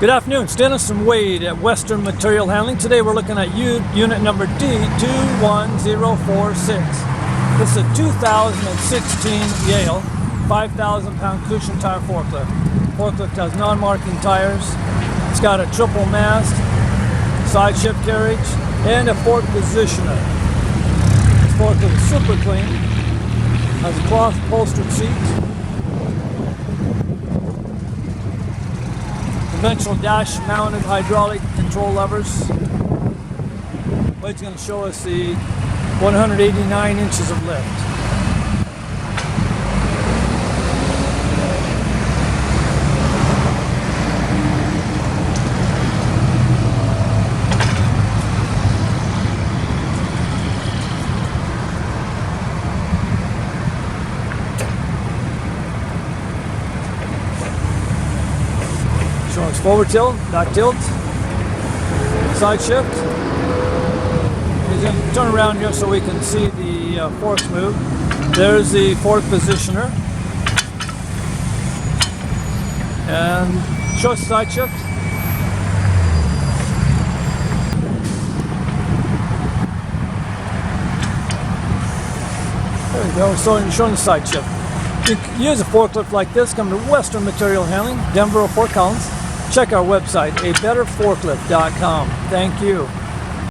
Good afternoon, it's Dennis and Wade at Western Material Handling. Today we're looking at unit number D21046. This is a 2016 Yale 5,000 pound cushion tire forklift. Forklift has non-marking tires. It's got a triple mast, side shift carriage, and a fork positioner. This forklift is super clean. Has a cloth upholstered seat. Conventional dash mounted hydraulic control levers. Wade's going to show us the 189 inches of lift. Showing us forward tilt, back tilt, side shift. He's going to turn around here so we can see the forks move. There's the fork positioner. And show us side shift. There we go, so showing the side shift. You can use a forklift like this, come to Western Material Handling, Denver or Fort Collins. Check our website, abetterforklift.com. Thank you.